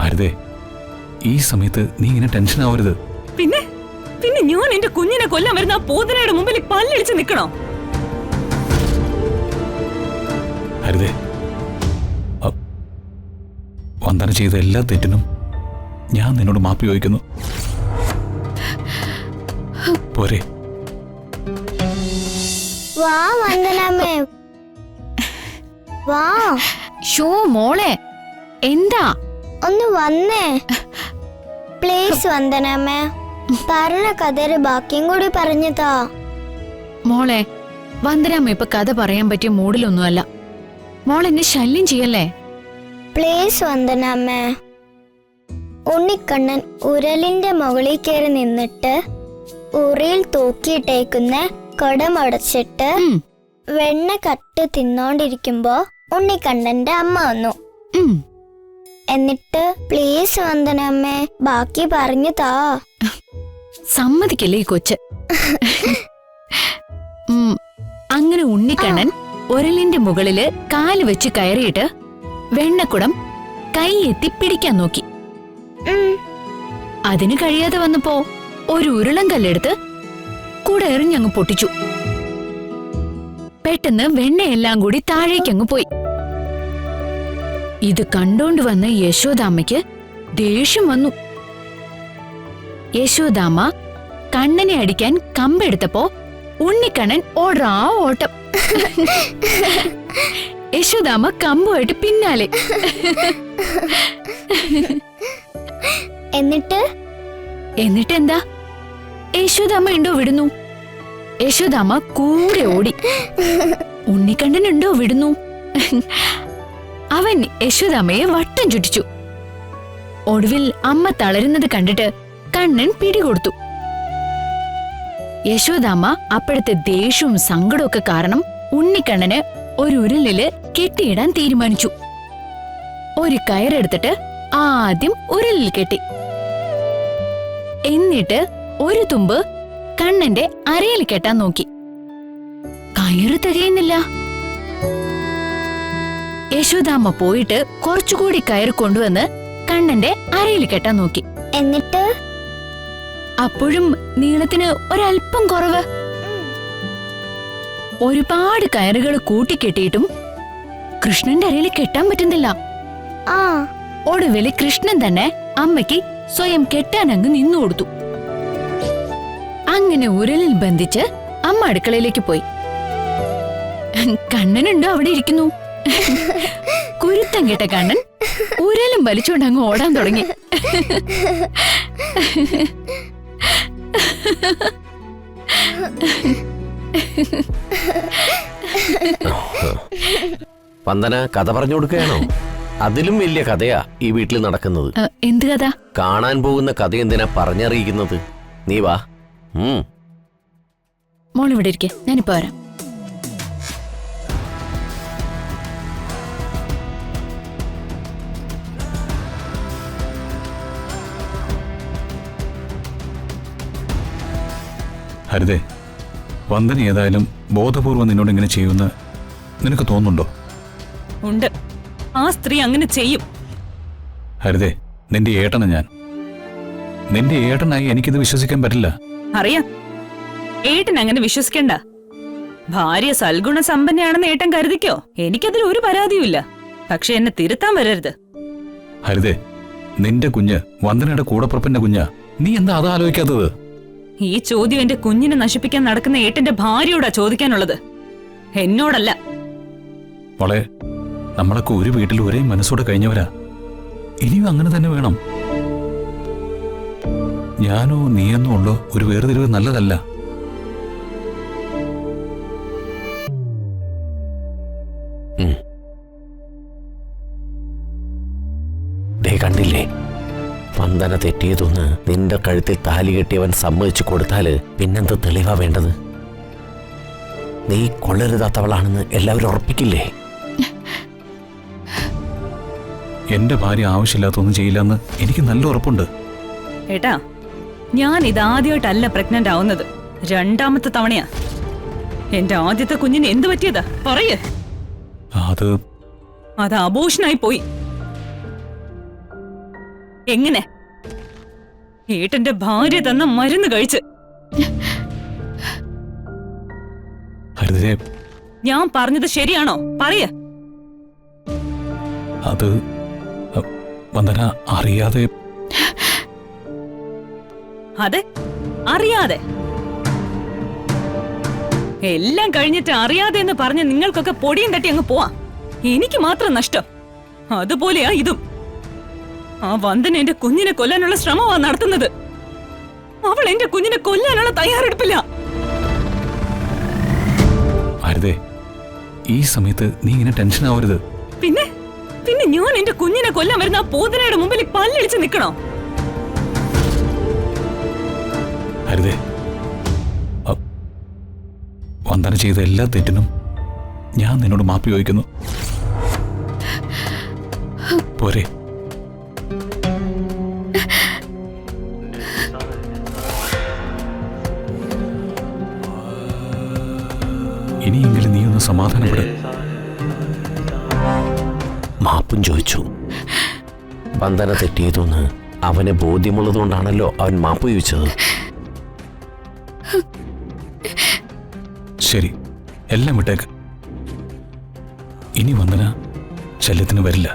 ഹരിതേ, ഈ സമയത്ത് നീ ഇങ്ങനെ ടെൻഷൻ ആവരുത്. പിന്നെ പിന്നെ ഞാൻ എന്റെ കുഞ്ഞിനെ കൊല്ലാൻ വരുന്ന ആ പൂതനയുടെ മുമ്പിൽ പല്ലടിച്ച് നിൽക്കണോ? ഹരിതേ, വന്ദന ചെയ്ത എല്ലാ തെറ്റിനും ഞാൻ നിന്നോട് മാപ്പി ചോദിക്കുന്നു. പോരെ? വാ വന്ദനമ്മേ, വാ. ഷോ മോളെ, എന്താ? ഒന്ന് വന്നേ പ്ലീസ് വന്ദനമ്മേ. പറഞ്ഞ കഥയുടെ ബാക്കിയും കൂടി പറഞ്ഞതാ. മോളെ, വന്ദനാമ്മ ഇപ്പൊ കഥ പറയാൻ പറ്റിയ മൂഡിലൊന്നുമല്ല. മോൾ എന്നെ ശല്യം ചെയ്യല്ലേ? പ്ലീസ് വന്ദനമ്മേ. ഉണ്ണിക്കണ്ണൻ ഉരലിന്റെ മുകളിൽ കയറി നിന്നിട്ട് ഉറിയിൽ തൂക്കിയിട്ടേക്കുന്ന കൊടമടച്ചിട്ട് വെണ്ണ കട്ട് തിന്നോണ്ടിരിക്കുമ്പോ ഉണ്ണിക്കണ്ണന്റെ അമ്മ വന്നു. എന്നിട്ട് പ്ലീസ് വന്ദനമ്മേ ബാക്കി പറഞ്ഞു താ. സമ്മതിക്കല്ലേ ഈ കൊച്ച്? അങ്ങനെ ഉണ്ണിക്കണ്ണൻ ഉരലിന്റെ മുകളില് കാല് വെച്ച് കയറിയിട്ട് വെണ്ണക്കുടം കൈ എത്തി പിടിക്കാൻ നോക്കി. അതിന് കഴിയാതെ വന്നപ്പോ ഒരു ഉരുളം കല്ലെടുത്ത് കൂടെ എറിഞ്ഞങ്ങ് പൊട്ടിച്ചു. പെട്ടെന്ന് വെണ്ണയെല്ലാം കൂടി താഴേക്കങ്ങ് പോയി. ഇത് കണ്ടോണ്ട് വന്ന യശോദാമ്മയ്ക്ക് ദേഷ്യം വന്നു. യശോദാമ്മ കണ്ണനെ അടിക്കാൻ കമ്പെടുത്തപ്പോ ഉണ്ണിക്കണ്ണൻ ഓടാ ഓട്ടം. യശോദാമ്മ കമ്പുമായിട്ട് പിന്നാലെ. എന്നിട്ടെന്താ? യശോദാമ്മ ഉണ്ടോ വിടുന്നു. യശോദാമ്മ കൂടെ ഓടി. ഉണ്ണിക്കണ്ണനുണ്ടോ വിടുന്നു. അവൻ യശോദാമ്മയെ വട്ടം ചുറ്റിച്ചു. ഒടുവിൽ അമ്മ തളരുന്നത് കണ്ടിട്ട് കണ്ണൻ പിടികൊടുത്തു. യശോദാമ്മ അപ്പോഴത്തെ ദേഷ്യവും സങ്കടമൊക്കെ കാരണം ഉണ്ണിക്കണ്ണന് ഒരു ഉരുളില് കെട്ടിയിടാൻ തീരുമാനിച്ചു. ഒരു കയറെടുത്തിട്ട് ആദ്യം ഉരുളിൽ കെട്ടി. എന്നിട്ട് ഒരു തുമ്പ് കണ്ണന്റെ അരയിൽ കെട്ടാൻ നോക്കി. കയറ് തികയുന്നില്ല. യശോദാമ്മ പോയിട്ട് കുറച്ചുകൂടി കയറ് കൊണ്ടുവന്ന് കണ്ണന്റെ അരയിൽ കെട്ടാൻ നോക്കി. എന്നിട്ട് അപ്പോഴും നീളത്തിന് ഒരല്പം കുറവ്. ഒരുപാട് കയറുകൾ കൂട്ടിക്കെട്ടിയിട്ടും കൃഷ്ണന്റെ അരയിൽ കെട്ടാൻ പറ്റുന്നില്ല. ഒടുവില് കൃഷ്ണൻ തന്നെ അമ്മയ്ക്ക് സ്വയം കെട്ടാനങ്ങ് നിന്നു കൊടുത്തു. അങ്ങനെ ഉരലിൽ ബന്ധിച്ച് അമ്മ അടുക്കളയിലേക്ക് പോയി. കണ്ണനുണ്ടോ അവിടെ ഇരിക്കുന്നു. കുരുത്തം കേട്ട കണ്ണൻ ഉരലും വലിച്ചുകൊണ്ട് അങ്ങ് ഓടാൻ തുടങ്ങി. വന്ദന കഥ പറഞ്ഞു കൊടുക്കുകയാണോ? അതിലും വലിയ കഥയാ ഈ വീട്ടിൽ നടക്കുന്നത്. എന്ത് കഥ? കാണാൻ പോകുന്ന കഥ എന്തിനാ പറഞ്ഞറിയിക്കുന്നത്? നീ വാ. മോളിവിടെ ഇരിക്കെ, ഞാനിപ്പോ വരാം. ഹരിതേ, വന്ദന ഏതായാലും ബോധപൂർവം നിന്നോട് ഇങ്ങനെ ചെയ്യുമെന്ന് നിനക്ക് തോന്നുന്നുണ്ടോ? ഉണ്ട്, ആ സ്ത്രീ അങ്ങനെ ചെയ്യും. ഹരിതേ, നിന്റെ ഏട്ടനാ ഞാൻ. നിന്റെ ഏട്ടനായി എനിക്കിത് വിശ്വസിക്കാൻ പറ്റില്ല. അറിയാം, ഏട്ടൻ അങ്ങനെ വിശ്വസിക്കണ്ട. ഭാര്യ സൽഗുണ സമ്പന്നയാണെന്ന് ഏട്ടൻ കരുതിക്കോ, എനിക്കതിൽ ഒരു പരാതിയുമില്ല. പക്ഷെ എന്നെ തിരുത്താൻ വരരുത്. ഹരിതേ, നിന്റെ കുഞ്ഞ് വന്ദനയുടെ കൂടപ്പുറപ്പിന്റെ കുഞ്ഞാ. നീ എന്താ അത് ആലോചിക്കാത്തത്? ഈ ചോദ്യം എന്റെ കുഞ്ഞിനെ നശിപ്പിക്കാൻ നടക്കുന്ന ഏട്ടന്റെ ഭാര്യയോടാ ചോദിക്കാനുള്ളത്, എന്നോടല്ല. മോളെ, നമ്മളൊക്കെ ഒരു വീട്ടിൽ ഒരേ മനസ്സോടെ കഴിഞ്ഞവരാ. ഇനിയും അങ്ങനെ തന്നെ വേണം. ഞാനോ നീയെന്നോ ഉള്ളോ ഒരു വേർതിരിവ് നല്ലതല്ല. കണ്ടില്ലേ, വന്ദന തെറ്റിയതൊന്ന് നിന്റെ കഴുത്തിൽ താലി കെട്ടിയവൻ സമ്മതിച്ചു കൊടുത്താല് പിന്നെന്ത് തെളിവാ വേണ്ടത്? നീ കൊള്ളരുതാത്തവളാണെന്ന് എല്ലാവരും ഉറപ്പിക്കില്ലേ? എന്റെ ഭാര്യ ആവശ്യമില്ലാത്തൊന്നും ചെയ്യില്ലെന്ന് എനിക്ക് നല്ല ഉറപ്പുണ്ട്. ഏട്ടാ, ഞാൻ ഇതാദ്യമായിട്ടല്ല പ്രഗ്നന്റ് ആവുന്നത്, രണ്ടാമത്തെ തവണയാ. എന്റെ ആദ്യത്തെ കുഞ്ഞിന് എന്ത് പറ്റിയതാ പറയേ? അത് അബോഷനായി പോയി. എങ്ങനെ? ഏട്ടന്റെ ഭാര്യ തന്ന മരുന്ന് കഴിച്ച്. ഹരിതേ, ഞാൻ പറഞ്ഞത് ശരിയാണോ? പറയ. അത് വന്ദന അറിയാതെ. അതെ, അറിയാതെ. എല്ലാം കഴിഞ്ഞിട്ട് അറിയാതെ എന്ന് പറഞ്ഞ് നിങ്ങൾക്കൊക്കെ പൊടിയും തട്ടി അങ്ങ് പോവാ. എനിക്ക് മാത്രം നഷ്ടം. അതുപോലെയാ ഇതും. ആ വന്ദന എന്റെ കുഞ്ഞിനെ കൊല്ലാനുള്ള ശ്രമമാ നടത്തുന്നത്. അവൾ എന്റെ കുഞ്ഞിനെ കൊല്ലാനുള്ള തയ്യാറെടുപ്പില്ല. ഹരിതേ, ഈ സമയത്ത് നീ ഇങ്ങനെ ടെൻഷൻ ആവരുത്. പിന്നെ പിന്നെ ഞാൻ എന്റെ കുഞ്ഞിനെ കൊല്ലാൻ വരുന്ന ആ പൂതനയുടെ മുമ്പിൽ പല്ലടിച്ച് നിൽക്കണോ? ഹരിതേ, വന്ദന ചെയ്ത എല്ലാ തെറ്റിനും ഞാൻ നിന്നോട് മാപ്പി ചോദിക്കുന്നു. പോരെ? ഇനിയെങ്കിലും നീ ഒന്ന് സമാധാനപ്പെട്. മാപ്പും ചോദിച്ചു. വന്ദന തെറ്റിയതൊന്ന് അവന് ബോധ്യമുള്ളതുകൊണ്ടാണല്ലോ അവൻ മാപ്പ് ചോദിച്ചത്. ശരി, എല്ലാം വിട്ടേക്ക്. ഇനി വന്ദന ശല്യത്തിന് വരില്ല.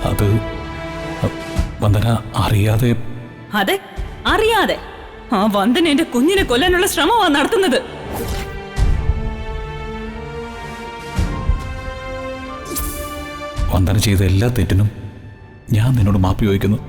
അത് വന്ദന അറിയാതെ. അതെ, അറിയാതെ. ആ വന്ദന എന്റെ കുഞ്ഞിനെ കൊല്ലാനുള്ള ശ്രമമാ നടത്തുന്നത്. വന്ദന ചെയ്ത എല്ലാ തെറ്റിനും ഞാൻ നിന്നോട് മാപ്പി ചോദിക്കുന്നു.